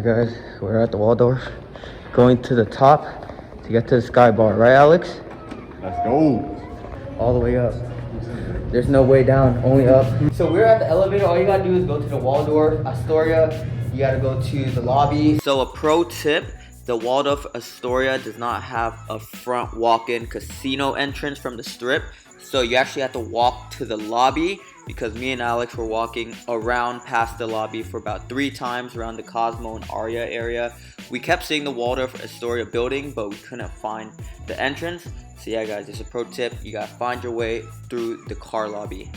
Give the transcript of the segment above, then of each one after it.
Guys, we're at the Waldorf, going to the top to get to the Skybar, right Alex? Let's go. All the way up. There's no way down, only up. So we're at the elevator. All you gotta do is go to the Waldorf Astoria. You gotta go to the lobby. So a pro tip, the Waldorf Astoria does not have a front walk-in casino entrance from the strip. So you actually have to walk to the lobby, because me and Alex were walking around past the lobby for about 3 times around the Cosmo and Aria area. We kept seeing the Waldorf Astoria building, but we couldn't find the entrance. So yeah guys, it's a pro tip. You gotta find your way through the car lobby.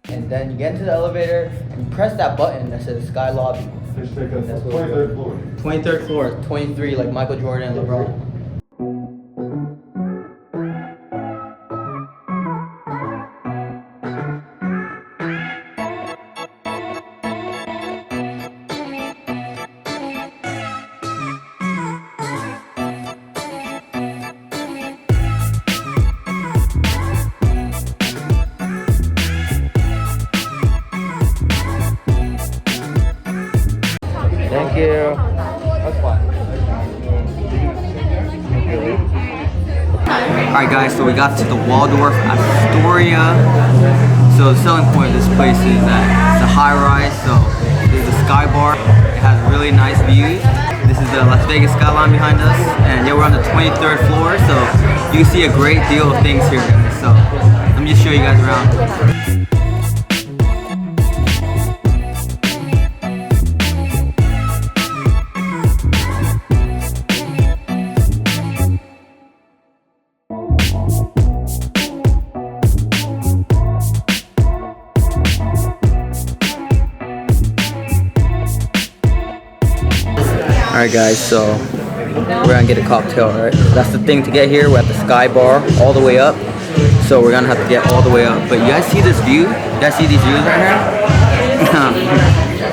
And then you get into the elevator and you press that button that says Sky Lobby. Let's take us to the 23rd floor. 23rd floor, 23 like Michael Jordan and LeBron. Thank you. That's fine. Alright guys, so we got to the Waldorf Astoria. So the selling point of this place is that it's a high rise, so there's a Skybar. It has really nice views. This is the Las Vegas skyline behind us, and yeah, we're on the 23rd floor, so you can see a great deal of things here guys. So let me just show you guys around. Alright guys, so we're gonna get a cocktail, right? That's the thing to get here. We're at the Skybar all the way up. So we're gonna have to get all the way up. But you guys see this view? You guys see these views right here?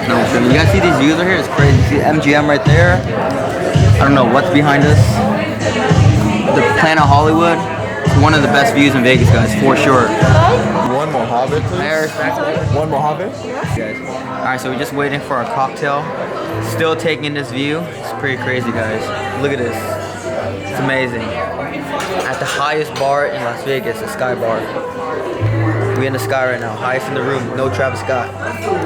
No, you guys see these views right here? It's crazy. You see MGM right there? I don't know what's behind us. The Planet Hollywood. It's one of the best views in Vegas, guys, for sure. One Mojave, please. One Mojave? Alright, so we're just waiting for our cocktail. Still taking in this view. It's pretty crazy, guys. Look at this. It's amazing. At the highest bar in Las Vegas, the Skybar. We in the sky right now. Highest in the room. No Travis Scott.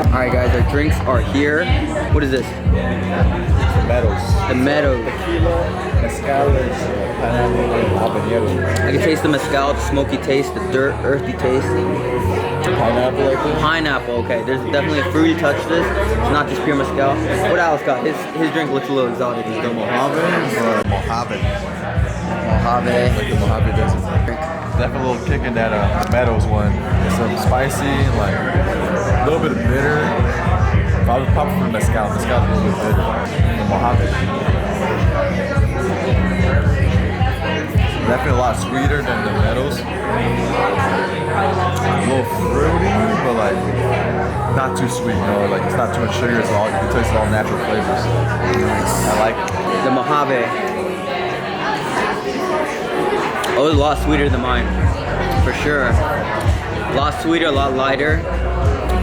Alright, guys. Our drinks are here. What is this? The Meadows. The Meadows. Tequila, mezcal, pineapple, habanero. I can taste the mezcal, the smoky taste, the dirt, earthy taste. Pineapple, I think. Pineapple, okay. There's definitely a fruity touch to this. It's not just pure mezcal. What Alex got? His drink looks a little exotic. Is the Mojave or Mojave. Mojave? Like the Mojave doesn't drink. Definitely a little kick in that Meadows one. It's some spicy, like a little bit of bitter. If I was popping for mezcal, mezcal is a little bit bitter. The Mojave. Definitely a lot sweeter than the Meadows. A little fruity, but like not too sweet, you know, like it's not too much sugar, it's all, you can taste all natural flavors. Nice. I like it. The Mojave. Oh, it's a lot sweeter than mine, for sure. A lot sweeter, a lot lighter,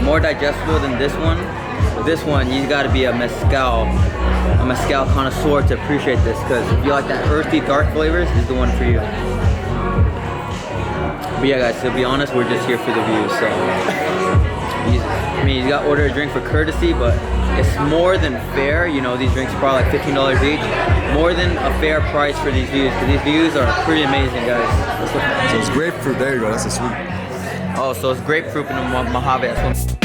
more digestible than this one. With this one, you gotta be a mezcal connoisseur to appreciate this, because if you like that earthy, dark flavors, this is the one for you. But yeah guys, to be honest, we're just here for the views, so I mean, you got order a drink for courtesy, but it's more than fair. You know, these drinks are probably like $15 each. More than a fair price for these views, because these views are pretty amazing, guys. So it's grapefruit, there you go, that's a sweet. Oh, so it's grapefruit in the Mojave. That's one.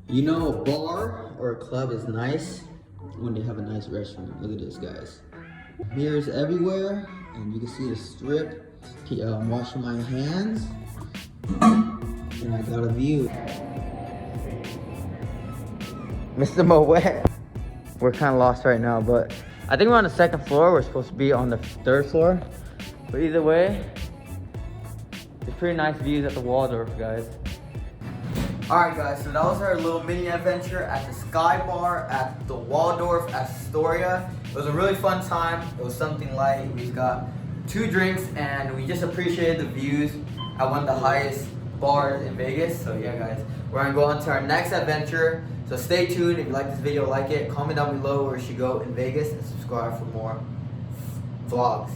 You know, a bar or a club is nice when they have a nice restaurant. Look at this, guys. Mirrors everywhere, and you can see the strip. I'm washing my hands, and I got a view. Mr. Moet. We're kind of lost right now, but I think we're on the 2nd floor. We're supposed to be on the 3rd floor. But either way, It's pretty nice views at the Waldorf, guys. Alright guys, so that was our little mini adventure at the Skybar at the Waldorf Astoria. It was a really fun time. It was something light. We got 2 drinks and we just appreciated the views at one of the highest bars in Vegas. So yeah guys, we're gonna go on to our next adventure. So stay tuned. If you like this video, like it, comment down below where we should go in Vegas, and subscribe for more vlogs.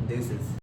Deuces.